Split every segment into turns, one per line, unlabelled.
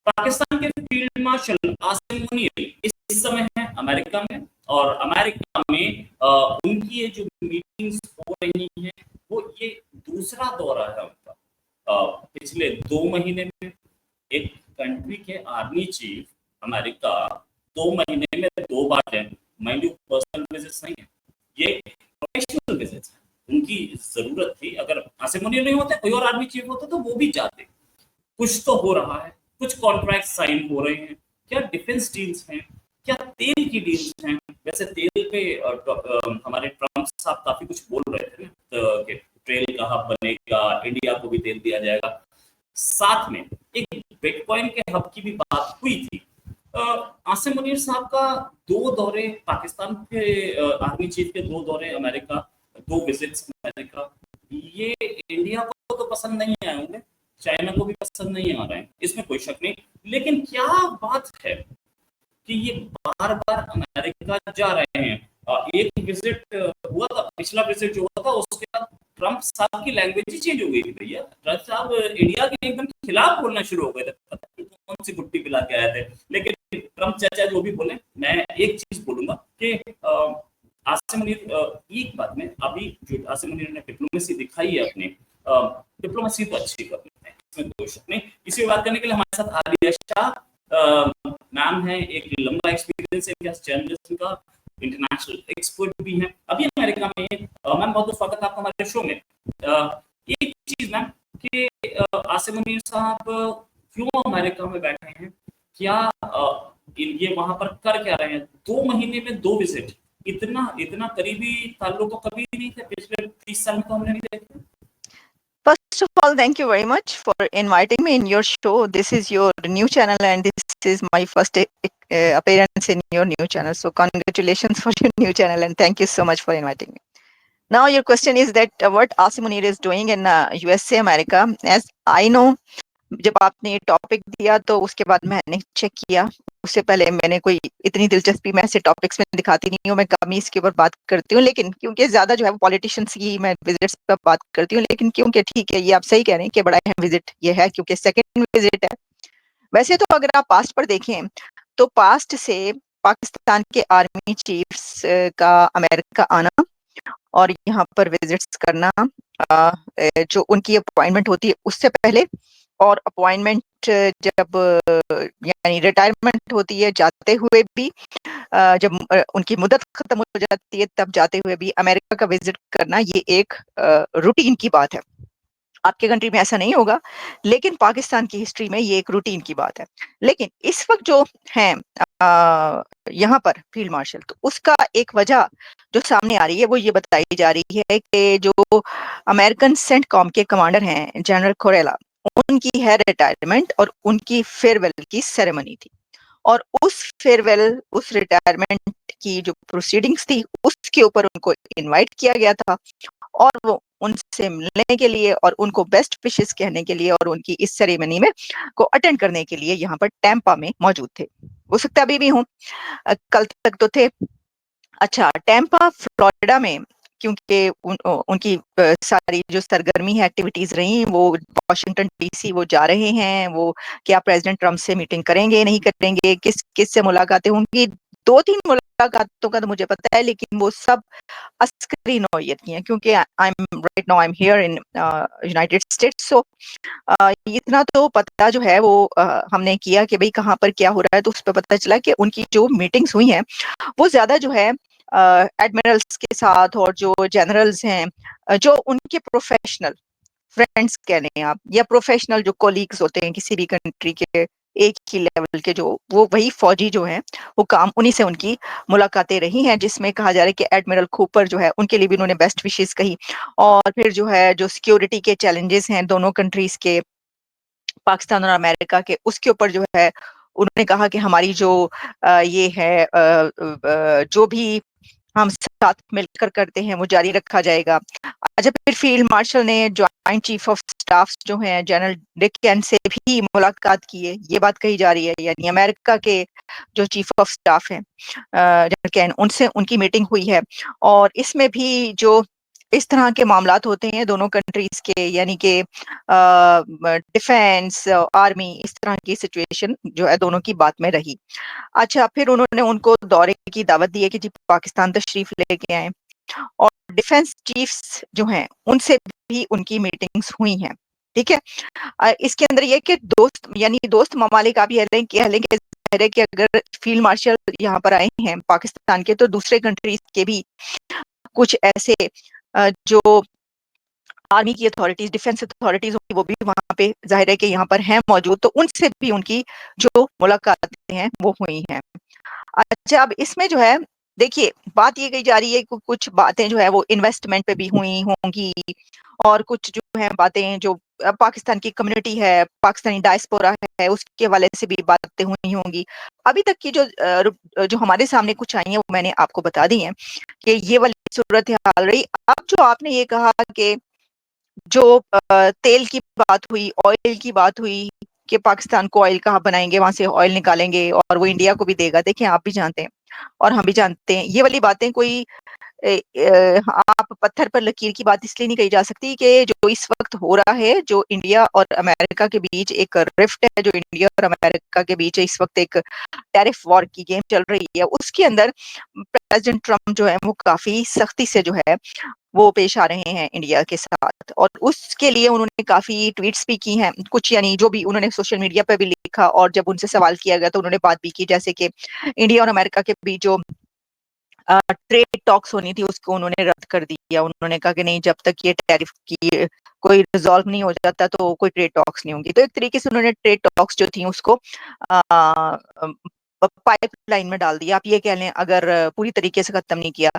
पाकिस्तान के field marshal Asim Munir इस समय है अमेरिका में, और अमेरिका में उनकी ये जो मीटिंग्स हो रही हैं वो ये दूसरा दौरा है उनका। पिछले 2 महीने में एक कंट्री के आर्मी चीफ अमेरिका 2 महीने में 2 बार जाए। माइंड यू पर्सनल विजिट्स नहीं है, ये प्रोफेशनल विजिट्स है। उनकी जरूरत थी, अगर आसिम मुनीर नहीं होते कोई और आर्मी चीफ होता तो वो भी जाते। कुछ तो हो रहा है, कुछ कॉन्ट्रैक्ट साइन हो रहे हैं, क्या डिफेंस डील्स हैं, क्या तेल की डील्स हैं। वैसे तेल पे हमारे ट्रम्प साहब काफी कुछ बोल रहे थे ना कि तेल का हब बनेगा, इंडिया को भी तेल दिया जाएगा। साथ में एक बिटकॉइन के हब की भी बात हुई थी। आसिम मुनीर साहब का 2 दौरे पाकिस्तान के आर्मी चीफ के 2 दौरे अमेरिका, 2 विजिट्स अमेरिका, ये इंडिया को तो पसंद नहीं आए होंगे, चाइना को भी पसंद नहीं आ रहे हैं, इसमें कोई शक नहीं। लेकिन क्या बात है कि ये बार बार अमेरिका जा रहे हैं। एक विजिट हुआ था, पिछला विजिट जो हुआ था उसके बाद ट्रंप साहब की लैंग्वेज ही चेंज हो गई थी भैया। ट्रंप साहब इंडिया के एकदम खिलाफ बोलना शुरू हो गए थे, पता नहीं कौन सी गुट्टी पिला के आए थे। लेकिन ट्रंप चाचा जो भी बोले, मैं एक चीज बोलूंगा कि आसिम मुनीर एक बात में अभी जो आसिम मुनीर ने डिप्लोमेसी दिखाई है अपनी, डिप्लोमेसी तो अच्छी कर रहे हैं, इसमें कोई शक नहीं। इसी बात करने के लिए हमारे साथ आलिया शाह मैम है, एक लंबा एक्सपीरियंस है जर्नलिज्म का, इंटरनेशनल एक्सपर्ट भी हैं, अभी अमेरिका में। मैम बहुत बहुत स्वागत है आपका हमारे शो में। एक चीज मैम कि आसिम मुनीर साहब क्यों अमेरिका में बैठे हैं, क्या ये वहां पर कर क्या रहे हैं? 2 महीने में 2 विजिट, इतना करीबी ताल्लुक तो कभी नहीं थे, पिछले 30 साल में तो हमने नहीं देखे।
First of all, thank you very much for inviting me in your show. This is your new channel and this is my first appearance in your new channel. So congratulations for your new channel and thank you so much for inviting me. Now your question is that what Asim Munir is doing in USA, America. As I know, जब आपने ये topic दिया तो उसके बाद मैंने check किया। उससे पहले मैंने कोई इतनी दिलचस्पी मैं ऐसे टॉपिक्स में दिखाती नहीं हूँ, मैं कम ही इसके ऊपर बात करती हूँ। लेकिन क्योंकि ज्यादा जो है वो पॉलिटिशियंस की मैं विजिट्स पर बात करती हूँ, लेकिन क्योंकि ठीक है, ये आप सही कह रहे हैं कि बड़ा अहम विजिट ये है क्योंकि सेकंड विजिट है। वैसे तो अगर आप पास्ट पर देखें तो पास्ट से पाकिस्तान के आर्मी चीफ्स का अमेरिका आना और यहाँ पर विजिट्स करना, जो उनकी अपॉइंटमेंट होती है उससे पहले, और अपॉइंटमेंट जब यानी रिटायरमेंट होती है जाते हुए भी, जब उनकी मुद्दत खत्म हो जाती है तब जाते हुए भी अमेरिका का विजिट करना, ये एक रूटीन की बात है। आपके कंट्री में ऐसा नहीं होगा, लेकिन पाकिस्तान की हिस्ट्री में ये एक रूटीन की बात है। लेकिन इस वक्त जो है यहाँ पर फील्ड मार्शल, तो उसका एक वजह जो सामने आ रही है वो ये बताई जा रही है कि जो अमेरिकन सेंटकॉम के कमांडर हैं जनरल कोरेला, उनकी है रिटायरमेंट और उनकी फेयरवेल की सेरेमनी थी। और उस फेयरवेल, उस रिटायरमेंट की जो प्रोसीडिंग्स थी उसके ऊपर उनको इनवाइट किया गया था और वो उनसे मिलने के लिए और उनको बेस्ट विशेस कहने के लिए और उनकी इस सेरेमनी में को अटेंड करने के लिए यहाँ पर टैंपा में मौजूद थे। हो सकता है अभी भी हूँ, कल तक तो थे। अच्छा, टैंपा फ्लोरिडा में क्योंकि उनकी सारी जो सरगर्मी है, एक्टिविटीज रही, वो वॉशिंगटन डीसी वो जा रहे हैं। वो क्या प्रेसिडेंट ट्रम्प से मीटिंग करेंगे, नहीं करेंगे, किस से मुलाकातें होंगी, 2-3 मुलाकातों का तो मुझे पता है, लेकिन वो सब अस्करी नौयत की हैं क्योंकि I am right now I am here in United States. So इतना तो पता जो है वो हमने किया कि भाई कहाँ पर क्या हो रहा है, तो उस पर पता चला कि उनकी जो मीटिंग्स हुई हैं वो ज्यादा जो है एडमिरल्स के साथ और जो जनरल्स हैं, जो उनके प्रोफेशनल फ्रेंड्स कह लें आप, या प्रोफेशनल जो कोलीग्स होते हैं किसी भी कंट्री के एक ही लेवल के, जो वो वही फौजी जो हैं, वो काम उन्हीं से उनकी मुलाकातें रही हैं, जिसमें कहा जा रहा है कि एडमिरल खूपर जो है उनके लिए भी उन्होंने बेस्ट विशेस कही। और फिर जो है जो सिक्योरिटी के चैलेंजेस हैं दोनों कंट्रीज के, पाकिस्तान और अमेरिका के, उसके ऊपर जो है उन्होंने कहा कि हमारी जो ये है जो भी हम साथ मिलकर करते हैं वो जारी रखा जाएगा। अच्छा, फिर फील्ड मार्शल ने ज्वाइंट चीफ ऑफ स्टाफ जो हैं जनरल डिक कैन से भी मुलाकात की है, ये बात कही जा रही है। यानी अमेरिका के जो चीफ ऑफ स्टाफ हैं जनरल कैन, उनसे उनकी मीटिंग हुई है। और इसमें भी जो इस तरह के मामलात होते हैं दोनों कंट्रीज के, यानी कि डिफेंस, आर्मी, इस तरह की सिचुएशन जो है दोनों की बात में रही। अच्छा, फिर उन्होंने उनको दौरे की दावत दी है कि जी पाकिस्तान तशरीफ लेके आए, और डिफेंस चीफ्स जो हैं उनसे भी उनकी मीटिंग्स हुई हैं। ठीक है। इसके अंदर ये कि दोस्त, यानी दोस्त ममालिक, आप ये कह लें कि ज़ाहिर है कि अगर फील्ड मार्शल यहाँ पर आए हैं पाकिस्तान के, तो दूसरे कंट्रीज के भी कुछ ऐसे जो आर्मी की अथॉरिटीज, डिफेंस अथॉरिटीज होंगी, वो भी वहां पे जाहिर है कि यहाँ पर हैं मौजूद, तो उनसे भी उनकी जो मुलाकातें हैं वो हुई हैं। अच्छा, अब इसमें जो है देखिए बात ये कही जा रही है कि कुछ बातें जो है वो इन्वेस्टमेंट पे भी हुई होंगी, और कुछ जो है बातें जो पाकिस्तान की कम्युनिटी है, पाकिस्तानी डायस्पोरा है, उसके हवाले से भी बातें हुई होंगी। अभी तक की जो हमारे सामने कुछ आई हैं वो मैंने आपको बता दी हैं कि ये वाली सूरत हाल रही। अब जो आपने ये कहा कि जो तेल की बात हुई, ऑयल की बात हुई कि पाकिस्तान को ऑयल कहाँ बनाएंगे, वहां से ऑयल निकालेंगे और वो इंडिया को भी देगा। देखिए, आप भी जानते हैं और हम भी जानते हैं ये वाली बातें कोई आप पत्थर पर लकीर की बात इसलिए नहीं कही जा सकती कि जो इस वक्त हो रहा है, जो इंडिया और अमेरिका के बीच एक रिफ्ट है, जो इंडिया और अमेरिका के बीच इस वक्त एक टैरिफ वॉर की गेम चल रही है, उसके अंदर प्रेसिडेंट ट्रम्प जो है वो काफी सख्ती से जो है वो पेश आ रहे हैं इंडिया के साथ, और उसके लिए उन्होंने काफी ट्वीट्स भी की हैं कुछ, यानी जो भी उन्होंने सोशल मीडिया पे भी लिखा, और जब उनसे सवाल किया गया तो उन्होंने बात भी की, जैसे कि इंडिया और अमेरिका के बीच जो ट्रेड टॉक्स होनी थी उसको उन्होंने रद्द कर दिया। उन्होंने कहा कि नहीं, जब तक ये टैरिफ की कोई रिजॉल्व नहीं हो जाता तो कोई ट्रेड टॉक्स नहीं होंगी। तो एक तरीके से उन्होंने ट्रेड टॉक्स जो थी उसको पाइपलाइन में डाल दिया, आप ये कह लें, अगर पूरी तरीके से खत्म नहीं किया।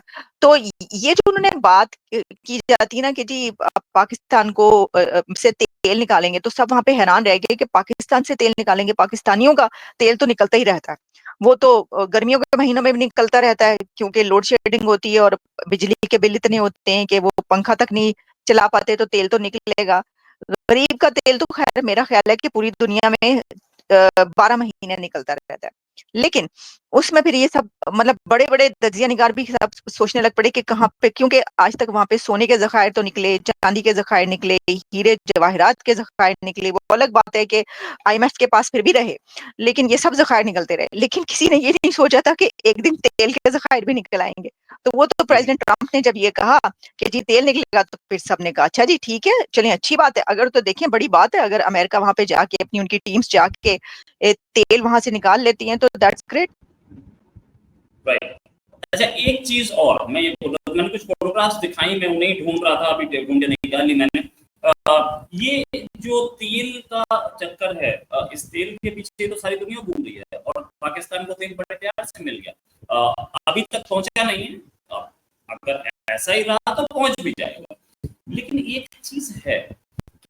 तो ये जो उन्होंने बात की जाती है ना कि जी पाकिस्तान को से तेल निकालेंगे, तो सब वहां पे हैरान रह गए कि पाकिस्तान से तेल निकालेंगे, पाकिस्तानियों का तेल तो निकलता ही रहता है। वो तो गर्मियों के महीनों में भी निकलता रहता है, क्योंकि लोड शेडिंग होती है और बिजली के बिल इतने होते हैं कि वो पंखा तक नहीं चला पाते, तो तेल तो निकलेगा। गरीब का तेल तो खैर मेरा ख्याल है कि पूरी दुनिया में 12 महीने निकलता रहता है। लेकिन उसमें फिर ये सब मतलब बड़े बड़े तजिया निगार भी सब सोचने लग पड़े कि कहाँ पे, क्योंकि आज तक वहां पे सोने के जखायर तो निकले, चांदी के जखायर निकले, हीरे जवाहरात के जखायर निकले। वो अलग बात है कि आईएमएफ के पास फिर भी रहे, लेकिन ये सब जखायर निकलते रहे। लेकिन किसी ने ये नहीं सोचा था कि एक दिन तेल के जखायर भी निकल आएंगे। तो वो तो प्रेसिडेंट ट्रंप ने जब ये कहा कि जी तेल निकलेगा, तो फिर सबने कहा अच्छा जी ठीक है, चलिए अच्छी बात है। अगर तो देखें बड़ी बात है, अगर अमेरिका वहां पे जाके अपनी उनकी टीम्स जाके तेल वहां से निकाल लेती हैं तो दैट्स ग्रेट।
राइट। अच्छा, एक चीज और मैं ये बोल रहा था, मैंने कुछ फोटोग्राफ्स दिखाई, मैं उन्हें ढूंढ रहा था, अभी ढूंढ के निकाली मैंने। ये जो तेल का चक्कर है, इस तेल के पीछे तो सारी दुनिया घूम रही है, और पाकिस्तान को तेल बड़े प्यार से मिल गया। अभी तक पहुंचा नहीं है, अगर ऐसा ही रहा तो पहुंच भी जाएगा। लेकिन एक चीज है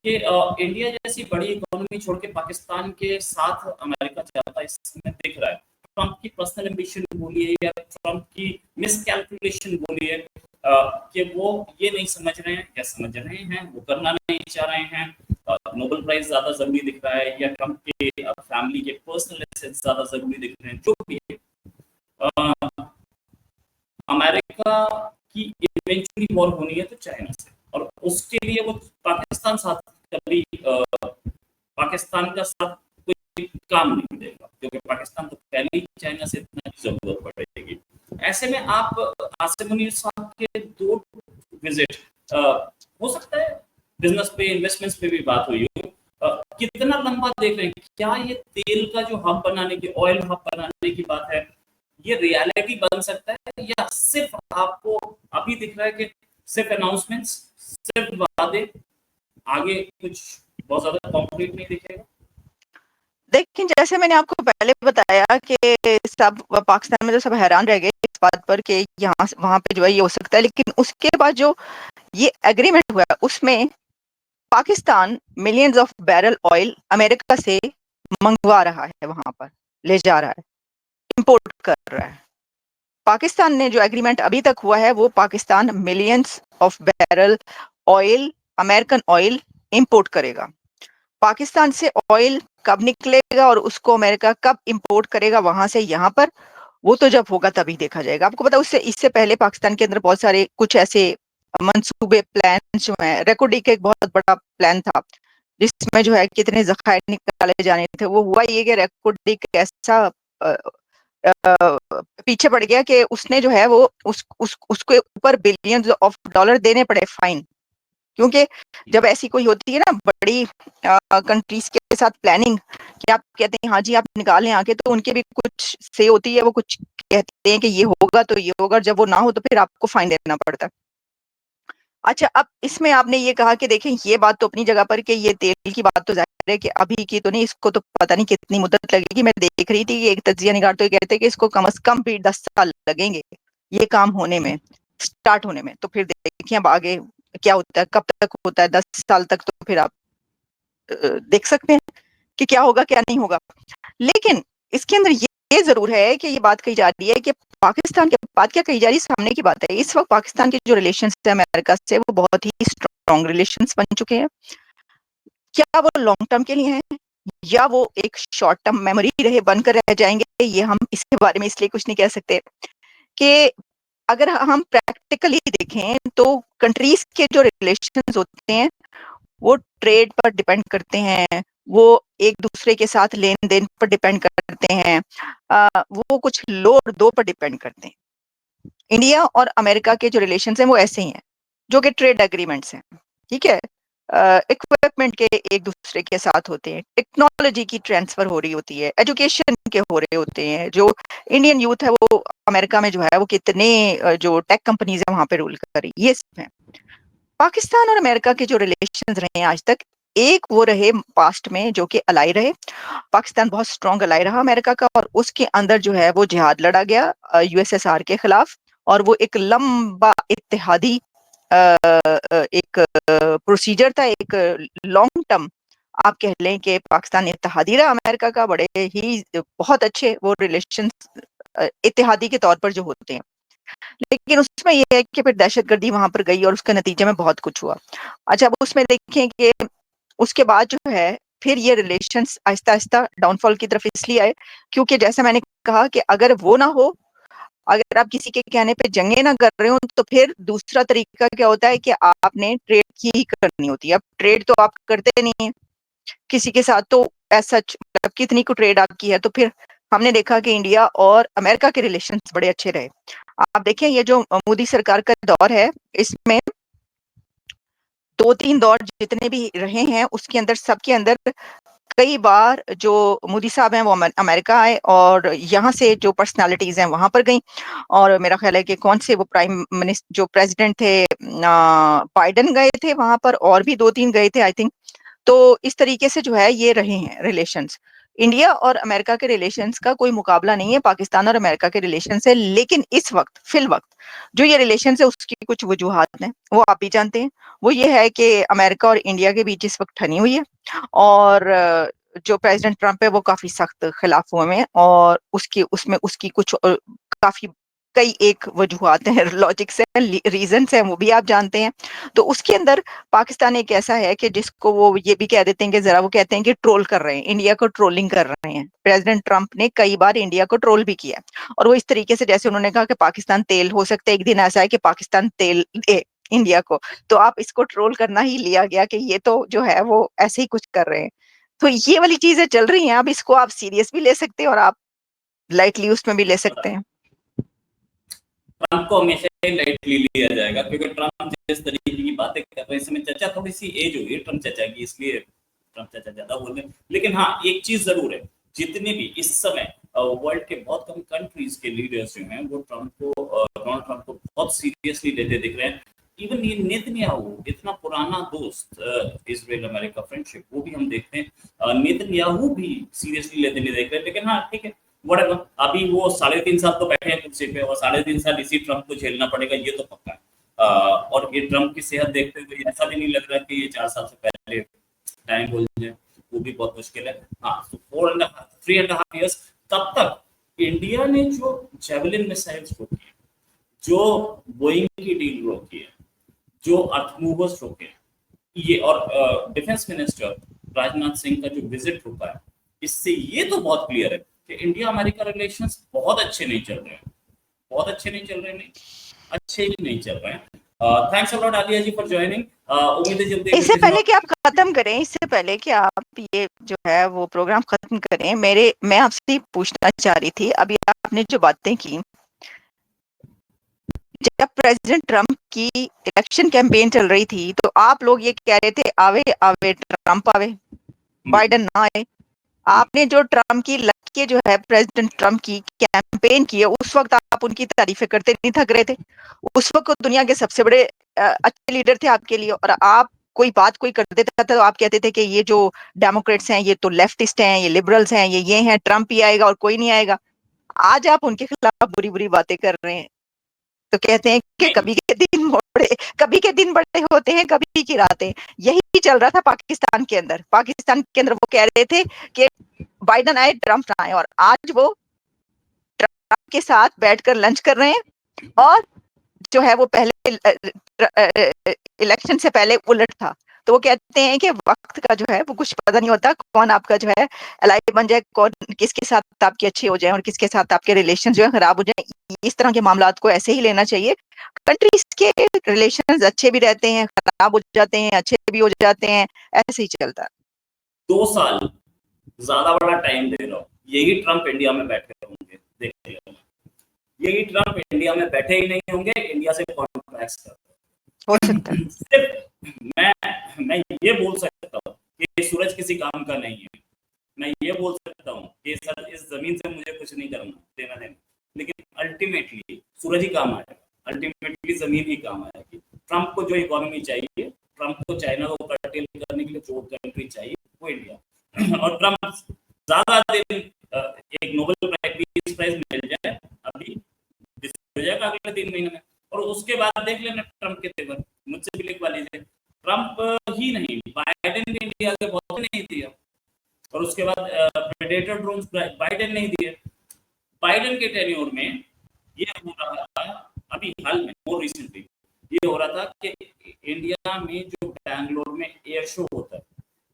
कि इंडिया जैसी बड़ी इकोनॉमी छोड़ के पाकिस्तान के साथ अमेरिका जाता इसमें दिख रहा है। ट्रंप की पर्सनल एम्बिशन बोलिए या ट्रंप की मिसकैलकुलेशन बोलिए, कि वो ये नहीं समझ रहे हैं, या समझ रहे हैं वो करना नहीं चाह रहे हैं। नोबेल प्राइज ज्यादा जरूरी दिख रहा है, या ट्रंप के फैमिली के पर्सनल एसेट्स ज्यादा जरूरी दिख रहे हैं, जो भी है। अमेरिका की इवेंचुअली वॉर होनी है तो चाइना से, और उसके लिए वो पाकिस्तान साथ कभी पाकिस्तान का साथ कोई काम नहीं देगा, क्योंकि पाकिस्तान तो पहले ही चाइना से इतना जरूरत पड़ेगी। ऐसे में आप आसिम मुनीर साहब के 2 विजिट, हो सकता है बिजनेस पे, इन्वेस्टमेंट्स पे भी बात हुई हो, कितना लंबा देख रहे हैं? क्या ये तेल का जो हब बनाने की, ऑयल हब बनाने की बात है, ये रियलिटी बन सकता है, या सिर्फ आपको अभी दिख रहा है कि सिर्फ अनाउंसमेंट्स, सिर्फ वादे, आगे कुछ बहुत ज्यादा कॉन्क्रीट नहीं दिखेगा?
देखिए, जैसे मैंने आपको पहले बताया कि सब पाकिस्तान में तो सब हैरान रह गए इस बात पर कि यहाँ वहां पे जो है ये हो सकता है, लेकिन उसके बाद जो ये एग्रीमेंट हुआ उसमें Pakistan millions of barrel oil America से मंगवा रहा है, वहां पर ले जा रहा है, इंपोर्ट कर रहा है। पाकिस्तान ने जो एग्रीमेंट अभी तक हुआ है वो Pakistan millions of barrel oil, American oil import करेगा। पाकिस्तान से ऑयल कब निकलेगा और उसको अमेरिका कब इंपोर्ट करेगा वहां से यहाँ पर, वो तो जब होगा तभी देखा जाएगा। आपको पता है उससे इससे पहले पाकिस्तान के अंदर बहुत सारे कुछ ऐसे मंसूबे प्लान जो है, रेकोडी का एक बहुत बड़ा प्लान था जिसमें जो है कितने जखायर निकाले जाने थे। वो हुआ ये कि रेकोडी कैसा पीछे पड़ गया कि उसने जो है वो उसके ऊपर बिलियंस ऑफ डॉलर देने पड़े फाइन, क्योंकि जब ऐसी कोई होती है ना बड़ी कंट्रीज के साथ प्लानिंग कि आप कहते हैं हाँ जी आप निकालें आके, तो उनके भी कुछ से होती है, वो कुछ कहते हैं कि ये होगा तो ये होगा, जब वो ना हो तो फिर आपको फाइन देना पड़ता है। अच्छा, अब इसमें आपने ये कहा कि देखें ये बात तो अपनी जगह पर कि ये तेल की बात तो जाहिर है कि अभी की तो नहीं, इसको तो पता नहीं कितनी मुद्दत लगेगी। मैं देख रही थी कि एक तज्जिया निगार तो ये कहते हैं कि इसको कम से कम भी 10 साल लगेंगे ये काम होने में, स्टार्ट होने में। तो फिर देखिए अब आगे क्या होता है, कब तक होता है, 10 साल तक तो फिर आप देख सकते हैं कि क्या होगा क्या नहीं होगा। लेकिन इसके अंदर ये जरूर है कि ये बात कही जा रही है कि पाकिस्तान के बाद क्या कही जा रही है, सामने की बात है, इस वक्त पाकिस्तान के जो रिलेशन है अमेरिका से वो बहुत ही स्ट्रॉन्ग रिलेशन बन चुके हैं। क्या वो लॉन्ग टर्म के लिए हैं या वो एक शॉर्ट टर्म मेमोरी रहे बनकर रह जाएंगे, ये हम इसके बारे में इसलिए कुछ नहीं कह सकते। कि अगर हम प्रैक्टिकली देखें तो कंट्रीज के जो रिलेशन होते हैं वो ट्रेड पर डिपेंड करते हैं, वो एक दूसरे के साथ लेन देन पर डिपेंड करते हैं, वो कुछ लो और दो पर डिपेंड करते हैं। इंडिया और अमेरिका के जो रिलेशन हैं वो ऐसे ही हैं, जो कि ट्रेड एग्रीमेंट्स हैं, ठीक है। इक्विपमेंट के एक दूसरे के साथ होते हैं, टेक्नोलॉजी की ट्रांसफर हो रही होती है, एजुकेशन के हो रहे होते हैं। जो इंडियन यूथ है वो अमेरिका में जो है वो कितने जो टेक कंपनीज है वहां पे रूल कर रही, ये सब है। पाकिस्तान और अमेरिका के जो रिलेशन रहे हैं आज तक, एक वो रहे पास्ट में जो कि अलाई रहे, पाकिस्तान बहुत स्ट्रॉन्ग अलाई रहा अमेरिका का, और उसके अंदर जो है वो जिहाद लड़ा गया यूएसएसआर के खिलाफ, और वो एक लंबा इत्तेहादी एक प्रोसीजर था, एक लॉन्ग टर्म आप कह लें कि पाकिस्तान इत्तेहादी रहा अमेरिका का, बड़े ही बहुत अच्छे वो रिलेशन इत्तेहादी के तौर पर जो होते हैं। लेकिन उसमें ये है कि फिर दहशतगर्दी वहां पर गई और उसके नतीजे में बहुत कुछ हुआ। अच्छा, अब उसमें देखें कि उसके बाद जो है फिर ये रिलेशंस आहिस्ता आहिस्ता डाउनफॉल की तरफ इसलिए आए क्योंकि जैसे मैंने कहा कि अगर वो ना हो, अगर आप किसी के कहने पे जंगे ना कर रहे हो, तो फिर दूसरा तरीका क्या होता है कि आपने ट्रेड की ही करनी होती है। अब ट्रेड तो आप करते नहीं है किसी के साथ, तो ऐसा मतलब कितनी को ट्रेड आपकी है, तो फिर हमने देखा कि इंडिया और अमेरिका के रिलेशंस बड़े अच्छे रहे। आप देखें ये जो मोदी सरकार का दौर है, इसमें 2-3 दौर जितने भी रहे हैं उसके अंदर सबके अंदर कई बार जो मोदी साहब हैं वो अमेरिका आए और यहाँ से जो पर्सनालिटीज हैं वहां पर गई, और मेरा ख्याल है कि कौन से वो प्राइम मिनिस्टर जो प्रेसिडेंट थे बाइडेन गए थे वहां पर, और भी 2-3 गए थे आई थिंक। तो इस तरीके से जो है ये रहे हैं रिलेशंस। इंडिया और अमेरिका के रिलेशंस का कोई मुकाबला नहीं है पाकिस्तान और अमेरिका के रिलेशन से, लेकिन इस वक्त फिल वक्त जो ये रिलेशन है उसकी कुछ वजूहात हैं, वो आप भी जानते हैं। वो ये है कि अमेरिका और इंडिया के बीच इस वक्त ठनी हुई है, और जो प्रेसिडेंट ट्रंप है वो काफी सख्त खिलाफ हुए हैं, और उसकी उसमें उसकी कुछ काफी कई एक वजूहात हैं, लॉजिक्स हैं, रीजंस हैं, वो भी आप जानते हैं। तो उसके अंदर पाकिस्तान एक ऐसा है कि जिसको वो ये भी कह देते हैं कि जरा वो कहते हैं कि ट्रोल कर रहे हैं, इंडिया को ट्रोलिंग कर रहे हैं। प्रेसिडेंट ट्रंप ने कई बार इंडिया को ट्रोल भी किया, और वो इस तरीके से जैसे उन्होंने कहा कि पाकिस्तान तेल हो सकता है, एक दिन ऐसा है कि पाकिस्तान तेल दे इंडिया को, तो आप इसको ट्रोल करना ही लिया गया कि ये तो जो है वो ऐसे ही कुछ कर रहे हैं। तो ये वाली चीजें चल रही हैं, अब इसको आप सीरियस भी ले सकते हैं और आप लाइटली उसमें भी ले सकते हैं।
ट्रंप को हमेशा ही लाइटली लिया जाएगा क्योंकि ट्रंप जिस तरीके की बातें कर रहे हैं, इसमें चर्चा थोड़ी सी एज हो गई ट्रंप चर्चा की, इसलिए ट्रंप चर्चा ज्यादा बोल रहे हैं। लेकिन हाँ, एक चीज जरूर है, जितने भी इस समय वर्ल्ड के बहुत कम कंट्रीज के लीडर्स जो हैं वो डोनाल्ड ट्रंप को बहुत सीरियसली लेते दिख रहे हैं। इवन ये नेतन्याहू, इतना पुराना दोस्त इजराइल अमेरिका फ्रेंडशिप, वो भी हम देखते हैं नेतन्याहू भी सीरियसली लेते नहीं देख रहे। लेकिन हाँ ठीक है, whatever, अभी वो 3.5 साल तो बैठे हैं कुर्सी पे और 3.5 साल इसी ट्रंप को झेलना पड़ेगा, ये तो पक्का है। और ये ट्रंप की सेहत देखते हुए ऐसा भी नहीं लग रहा कि ये 4 साल से पहले टाइम बोल जाए, वो भी बहुत मुश्किल है। हाँ, तो 3.5 years तब तक इंडिया ने जो जेवलिन मिसाइल्स रोकी, जो बोइंग की डील रोकी है, जो अर्थ मूवर्स रोके, ये और डिफेंस मिनिस्टर राजनाथ सिंह का जो विजिट रुका है, इससे ये तो बहुत क्लियर है कि इंडिया अमेरिका रिलेशंस बहुत अच्छे नहीं चल रहे हैं, बहुत अच्छे नहीं चल रहे, नहीं अच्छे ही नहीं चल रहे हैं। Thanks a lot Alia ji for joining. उम्मीद है जल्दी
इससे पहले कि आप खत्म करें, इससे पहले कि आप ये जो है वो प्रोग्राम खत्म करें, मैं आपसे पूछना चाह रही थी, अभी आपने जो बातें की, जब प्रेसिडेंट ट्रम्प की इलेक्शन कैंपेन चल रही थी तो आप लोग ये कह रहे थे आवे आवे ट्रम्प आवे, बाइडेन ना आए। आपने जो ट्रम्प की लड़के जो है प्रेसिडेंट ट्रम्प की कैंपेन की है, उस वक्त आप उनकी तारीफें करते नहीं थक रहे थे। उस वक्त दुनिया के सबसे बड़े अच्छे लीडर थे आपके लिए, और आप कोई बात कोई कर देता था तो आप कहते थे कि ये जो डेमोक्रेट्स हैं ये तो लेफ्टिस्ट हैं, ये लिबरल्स हैं, ये हैं, ट्रम्प ही आएगा और कोई नहीं आएगा। आज आप उनके खिलाफ बुरी बुरी बातें कर रहे हैं, तो कहते हैं कि कभी के दिन बड़े होते हैं, कभी की रातें। यही चल रहा था पाकिस्तान के अंदर। पाकिस्तान के अंदर वो कह रहे थे कि बाइडेन आए ट्रम्प ना आए, और आज वो ट्रम्प के साथ बैठकर लंच कर रहे हैं। और जो है वो पहले इलेक्शन से पहले उलट था। तो वो कहते हैं कि वक्त का जो है वो कुछ पता नहीं होता, कौन आपका जो है एलाई बन जाए, कौन किसके साथ आपके अच्छे हो जाए और किसके साथ आपके रिलेशन जो है खराब हो जाए। इस तरह के मामलात को ऐसे ही लेना चाहिए। कंट्रीज के रिलेशन अच्छे भी रहते हैं, खराब हो जाते हैं, अच्छे भी हो जाते हैं, ऐसे ही चलता है।
2 साल ज्यादा बड़ा टाइम दे रहा हूँ, यही ट्रम्प इंडिया में बैठे होंगे, देख लिया। यही ट्रम्प इंडिया में बैठे ही नहीं होंगे, इंडिया से कॉन्ट्रैक्ट्स करते
हो सकता है।
सिर्फ मैं ये बोल सकता हूँ कि सूरज किसी काम का नहीं है। मैं ये बोल सकता हूँ कि सर इस जमीन से मुझे कुछ नहीं करना देना देना, लेकिन अल्टीमेटली सूरज ही काम आएगा, अल्टीमेटली जमीन ही काम आएगी। ट्रम्प को जो इकोनॉमी चाहिए, ट्रम्प को चाइना को कर्टेल करने के लिए जो कंट्री चाहिए वो इंडिया। और ट्रम्प ज्यादा दिन एक नोबेल पीस प्राइज मिल जाए, अभी हो जाएगा अगले 3 महीने में, और उसके बाद देख लेना ट्रम्प के तेवर। मुझसे भी लिखवा लीजिए, ट्रम्प ही नहीं बाइडेन भी इंडिया के बहुत नहीं दिया, और उसके बाद प्रेडेटर ड्रोन्स बाइडेन नहीं दिए। बाइडेन के टेन्योर में ये हो रहा था, अभी हाल में मोर रिसेंटली ये हो रहा था कि इंडिया में जो बैंगलोर में एयर शो होता है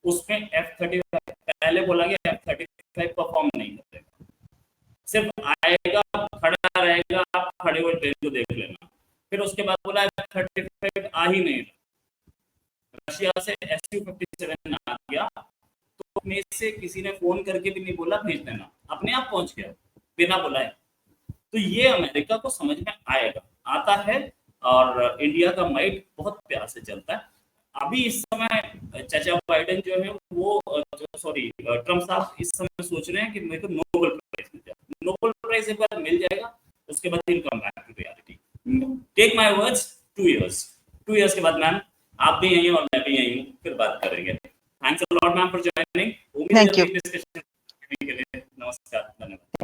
उसमें F-35 पहले बोला गया F-35 परफॉर्म नहीं करेगा, सिर्फ आएगा खड़ा रहेगा, आप खड़े हुए ट्रेन को देख लेना। फिर उसके बाद बोला F-35 आ ही नहीं, रशिया से Su-57 आ गया, तो में से किसी ने फोन करके भी नहीं बोला भेज देना, अपने आप पहुंच गया बिना बुलाए। तो ये अमेरिका को समझ में आएगा, आता है, और इंडिया का माइट बहुत प्यार से चलता है। अभी इस समय चाचा बाइडेन जो है वो ट्रम्प साहब इस समय सोच रहे हैं कि मेरे को नोबेल प्राइज मिल जाए। नोबेल प्राइज एक बार मिल जाएगा, उसके बाद will come back to reality. Take my words, 2 years के बाद मैम आप भी यहीं और मैं भी यहीं हूँ, फिर बात करेंगे। Thanks a lot ma'am for joining.
Thank you.
Discussion के लिए नमस्कार, धन्यवाद।